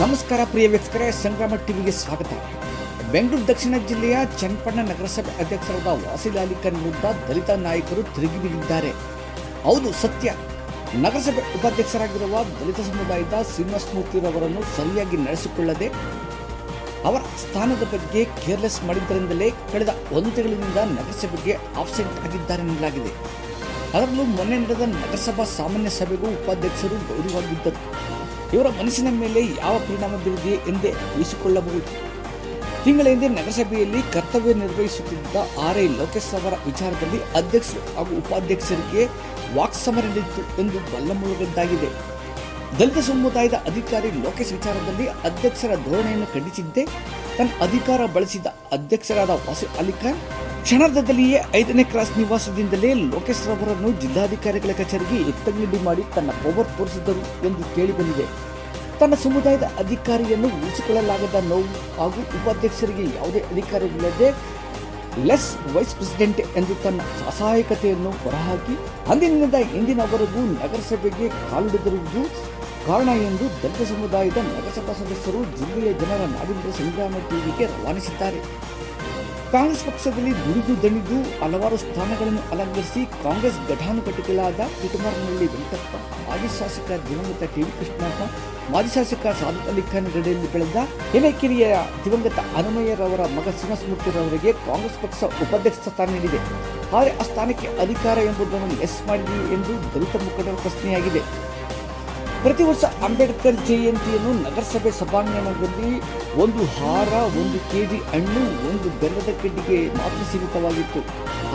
ನಮಸ್ಕಾರ ಪ್ರಿಯ ವೀಕ್ಷಕರೇ, ಸಂಗ್ರಾಮ ಟಿವಿಗೆ ಸ್ವಾಗತ. ಬೆಂಗಳೂರು ದಕ್ಷಿಣ ಜಿಲ್ಲೆಯ ಚನ್ನಪಟ್ಟಣ ನಗರಸಭೆ ಅಧ್ಯಕ್ಷರಾದ ವಾಸಿಲ್ ಅಲಿ ಖಾನ್ ವಿರುದ್ಧ ದಲಿತ ನಾಯಕರು ತಿರುಗಿಬಿದ್ದಿದ್ದಾರೆ. ಹೌದು, ಸತ್ಯ. ನಗರಸಭೆ ಉಪಾಧ್ಯಕ್ಷರಾಗಿರುವ ದಲಿತ ಸಮುದಾಯದ ಶ್ರೀನಿವಾಸ ಮೂರ್ತಿರವರನ್ನು ಸರಿಯಾಗಿ ನಡೆಸಿಕೊಳ್ಳದೆ ಅವರ ಸ್ಥಾನದ ಬಗ್ಗೆ ಕೇರ್ಲೆಸ್ ಮಾಡಿದ್ದರಿಂದಲೇ ಕಳೆದ 1 ತಿಂಗಳಿನಿಂದ ನಗರಸಭೆಗೆ ಆಬ್ಸೆಂಟ್ ಆಗಿದ್ದಾರೆ ಎನ್ನಲಾಗಿದೆ. ಅದರಲ್ಲೂ ಮೊನ್ನೆ ನಡೆದ ನಗರಸಭಾ ಸಾಮಾನ್ಯ ಸಭೆಗೂ ಉಪಾಧ್ಯಕ್ಷರು ಗೈರುವಾಗಿದ್ದರು. ಇವರ ಮನಸ್ಸಿನ ಮೇಲೆ ಯಾವ ಪರಿಣಾಮ ಬೀರಿದೆ ಎಂದೇ ಊಹಿಸಿಕೊಳ್ಳಬಹುದು. ತಿಂಗಳ ಹಿಂದೆ ನಗರಸಭೆಯಲ್ಲಿ ಕರ್ತವ್ಯ ನಿರ್ವಹಿಸುತ್ತಿದ್ದ ಆರ್.ಐ. ಲೋಕೇಶ್ ಅವರ ವಿಚಾರದಲ್ಲಿ ಅಧ್ಯಕ್ಷರು ಹಾಗೂ ಉಪಾಧ್ಯಕ್ಷರಿಗೆ ವಾಕ್ಸಮರ ನಡೆಯಿತು ಎಂದು ಬಲ್ಲಮೂಲಗೊಂಡಾಗಿದೆ. ದಲಿತ ಸಮುದಾಯದ ಅಧಿಕಾರಿ ಲೋಕೇಶ್ ವಿಚಾರದಲ್ಲಿ ಅಧ್ಯಕ್ಷರ ಧೋರಣೆಯನ್ನು ಖಂಡಿಸಿದ್ದೇ ತನ್ನ ಅಧಿಕಾರ ಬಳಸಿದ ಅಧ್ಯಕ್ಷರಾದ ವಾಸಿಲ್ ಅಲಿ ಖಾನ್ ಕ್ಷಣಾರ್ಧದಲ್ಲಿಯೇ 5ನೇ ಕ್ರಾಸ್ ನಿವಾಸದಿಂದಲೇ ಲೋಕೇಶ್ ರವರನ್ನು ಜಿಲ್ಲಾಧಿಕಾರಿಗಳ ಕಚೇರಿಗೆ ಎತ್ತಂಗಡಿ ಮಾಡಿ ತನ್ನ ಪವರ್ ತೋರಿಸಿದರು ಎಂದು ಕೇಳಿಬಂದಿದೆ. ತನ್ನ ಸಮುದಾಯದ ಅಧಿಕಾರಿಯನ್ನು ಉಳಿಸಿಕೊಳ್ಳಲಾಗದ ನೋವು ಹಾಗೂ ಉಪಾಧ್ಯಕ್ಷರಿಗೆ ಯಾವುದೇ ಅಧಿಕಾರವಿಲ್ಲದೆ ಲೆಸ್ ವೈಸ್ ಪ್ರೆಸಿಡೆಂಟ್ ಎಂದು ತನ್ನ ಅಸಹಾಯಕತೆಯನ್ನು ಹೊರಹಾಕಿ ಅಂದಿನಿಂದ ಇಂದಿನವರೆಗೂ ನಗರಸಭೆಗೆ ಕಾಲಿಡಿದಿರುವುದು ಕಾರಣ ಎಂದು ದಲಿತ ಸಮುದಾಯದ ನಗರಸಭಾ ಸದಸ್ಯರು ಜಿಲ್ಲೆಯ ಜನರ ನಾಡಿನ ಸಂಗ್ರಾಮ ಟಿವಿಗೆ ರವಾನಿಸಿದ್ದಾರೆ. ಕಾಂಗ್ರೆಸ್ ಪಕ್ಷದಲ್ಲಿ ದುಡಿದು ದಣಿದು ಹಲವಾರು ಸ್ಥಾನಗಳನ್ನು ಅಲಂಕರಿಸಿ ಕಾಂಗ್ರೆಸ್ ಘಟಾನುಘಟಿಗಳಾದ ಪಿಟಮಾರನಹಳ್ಳಿ ವೆಂಕಟಪ್ಪ, ಮಾಜಿ ಶಾಸಕ ದಿವಂಗತ ಟಿ.ವಿ. ಕೃಷ್ಣಪ್ಪ, ಮಾಜಿ ಶಾಸಕ ಸಾದಿಕ್ ಅಲಿ ಖಾನ್ ಗಡಿಯಲ್ಲಿ ಬೆಳೆದ ಹಿರೇಕೆರೆಯ ದಿವಂಗತ ಹನುಮಯ್ಯರವರ ಮಗ ಶ್ರೀನಿವಾಸ ಮೂರ್ತಿರವರಿಗೆ ಕಾಂಗ್ರೆಸ್ ಪಕ್ಷ ಉಪಾಧ್ಯಕ್ಷ ಸ್ಥಾನ ನೀಡಿದೆ. ಆದರೆ ಆ ಸ್ಥಾನಕ್ಕೆ ಅಧಿಕಾರ ಎಂಬುದನ್ನು ಲೆಸ್ ಮಾಡಿದೆ ಎಂದು ದಲಿತ ಮುಖಂಡರ ಪ್ರಶ್ನೆಯಾಗಿದೆ. ಪ್ರತಿ ವರ್ಷ ಅಂಬೇಡ್ಕರ್ ಜಯಂತಿಯನ್ನು ನಗರಸಭೆ ಸಭಾಂಗಣದಲ್ಲಿ 1 ಹಾರ, 1 ಕೆಜಿ ಹಣ್ಣು, 1 ಬೆಲ್ಲದ ಕಡ್ಡಿಗೆ ಮಾತ್ರ ಸೀಮಿತವಾಗಿತ್ತು.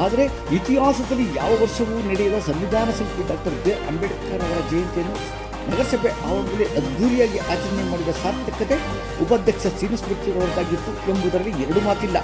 ಆದರೆ ಇತಿಹಾಸದಲ್ಲಿ ಯಾವ ವರ್ಷವೂ ನಡೆಯದ ಸಂವಿಧಾನ ಶಿಲ್ಪಿ ಡಾಕ್ಟರ್ ಬಿ. ಅಂಬೇಡ್ಕರ್ ಅವರ ಜಯಂತಿಯನ್ನು ನಗರಸಭೆ ಆವರಣದಲ್ಲಿ ಅದ್ದೂರಿಯಾಗಿ ಆಚರಣೆ ಮಾಡಿದ ಸಾರ್ಥಕತೆ ಉಪಾಧ್ಯಕ್ಷ ಶ್ರೀನಿವಾಸ ಮೂರ್ತಿರವರದಾಗಿತ್ತು ಎಂಬುದರಲ್ಲಿ 2 ಮಾತಿಲ್ಲ.